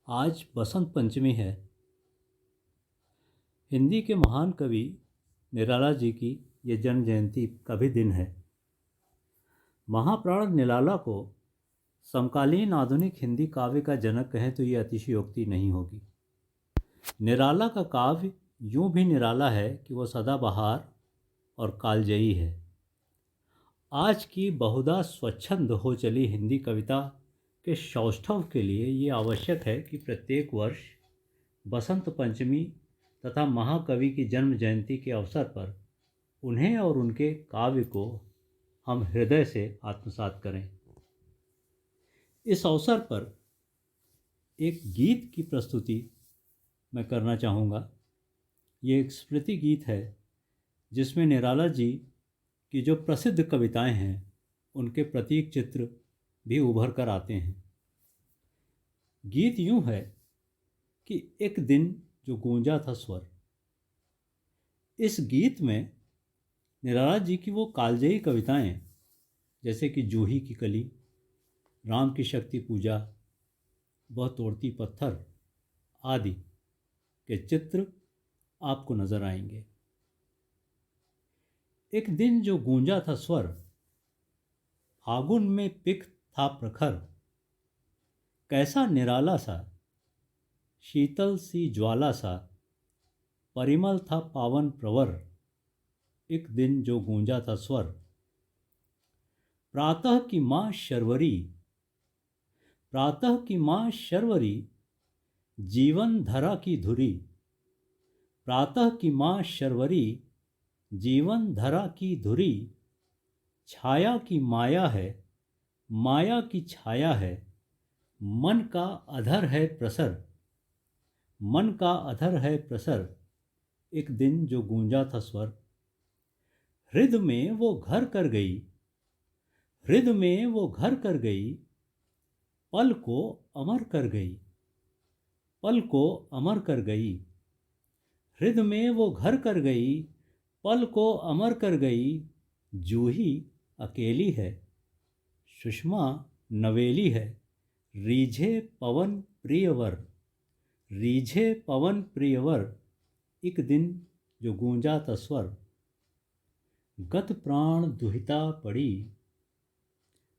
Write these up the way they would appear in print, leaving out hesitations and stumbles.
आज बसंत पंचमी है। हिंदी के महान कवि निराला जी की ये जन्म जयंती का भी दिन है। महाप्राण निराला को समकालीन आधुनिक हिंदी काव्य का जनक कहें तो ये अतिशयोक्ति नहीं होगी। निराला का काव्य यूं भी निराला है कि वह सदाबहार और कालजयी है। आज की बहुधा स्वच्छंद हो चली हिंदी कविता के सौष्ठव के लिए ये आवश्यक है कि प्रत्येक वर्ष बसंत पंचमी तथा महाकवि की जन्म जयंती के अवसर पर उन्हें और उनके काव्य को हम हृदय से आत्मसात करें। इस अवसर पर एक गीत की प्रस्तुति मैं करना चाहूँगा। ये एक स्मृति गीत है जिसमें निराला जी की जो प्रसिद्ध कविताएं हैं उनके प्रतीक चित्र भी उभर कर आते हैं। गीत यूं है कि एक दिन जो गूंजा था स्वर। इस गीत में निराला जी की वो कालजयी कविताएं जैसे कि जूही की कली, राम की शक्ति पूजा, वह तोड़ती पत्थर आदि के चित्र आपको नजर आएंगे। एक दिन जो गूंजा था स्वर, फागुन में पिक था प्रखर, कैसा निराला सा, शीतल सी ज्वाला सा, परिमल था पावन प्रवर, एक दिन जो गूंजा था स्वर। प्रातः की माँ शर्वरी, प्रातः की माँ शर्वरी, जीवन धरा की धुरी, प्रातः की माँ शर्वरी, जीवन धरा की धुरी, छाया की माया है, माया की छाया है, मन का अधर है प्रसर, मन का अधर है प्रसर, एक दिन जो गूंजा था स्वर। हृदय में वो घर कर गई, हृदय में वो घर कर गई, पल को अमर कर गई, पल को अमर कर गई, हृदय में वो घर कर गई, पल को अमर कर गई, जूही अकेली है, सुषमा नवेली है, रीझे पवन प्रियवर, रीझे पवन प्रियवर, एक दिन जो गूंजा था स्वर। गत प्राण दुहिता पड़ी,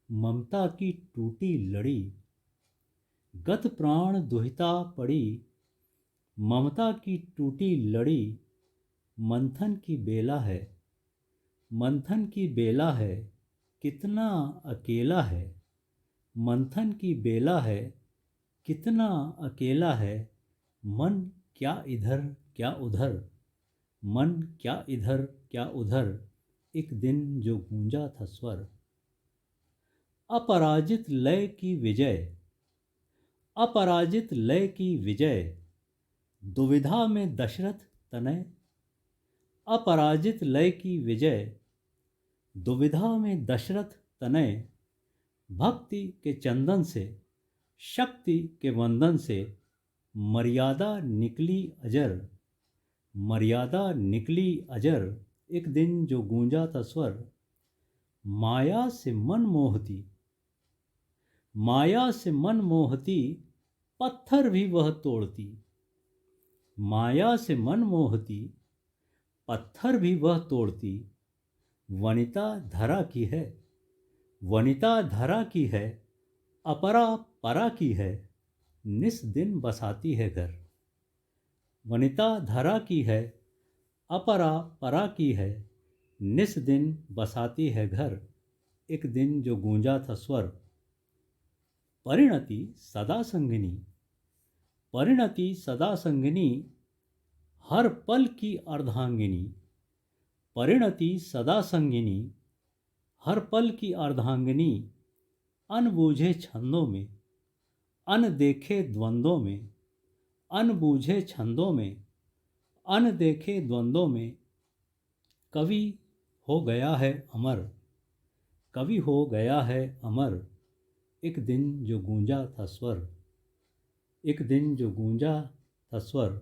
ममता की टूटी लड़ी, गत प्राण दुहिता पड़ी, ममता की टूटी लड़ी, मंथन की बेला है, मंथन की बेला है, कितना अकेला है, मंथन की बेला है, कितना अकेला है, मन क्या इधर क्या उधर, मन क्या इधर क्या उधर, एक दिन जो गूंजा था स्वर। अपराजित लय की विजय, अपराजित लय की विजय, दुविधा में दशरथ तनय, अपराजित लय की विजय, दुविधा में दशरथ तनय, भक्ति के चंदन से, शक्ति के वंदन से, मर्यादा निकली अजर, मर्यादा निकली अजर, एक दिन जो गूंजा था स्वर। माया से मन मोहती, माया से मन मोहती, पत्थर भी वह तोड़ती, माया से मन मोहती, पत्थर भी वह तोड़ती, वनिता धरा की है, वनिता धरा की है, अपरा परा की है, निस दिन बसाती है घर, वनिता धरा की है, अपरा परा की है, निस दिन बसाती है घर, एक दिन जो गूंजा था स्वर। परिणति सदा संगिनी, परिणति सदा संगिनी, हर पल की अर्धांगिनी, परिणति सदा संगिनी, हर पल की अर्धांगिनी, अनबूझे छंदों में, अनदेखे द्वंद्वों में, अनबूझे छंदों में, अनदेखे द्वंद्वों में, कवि हो गया है अमर, कवि हो गया है अमर, एक दिन जो गूंजा था स्वर, एक दिन जो गूंजा था स्वर।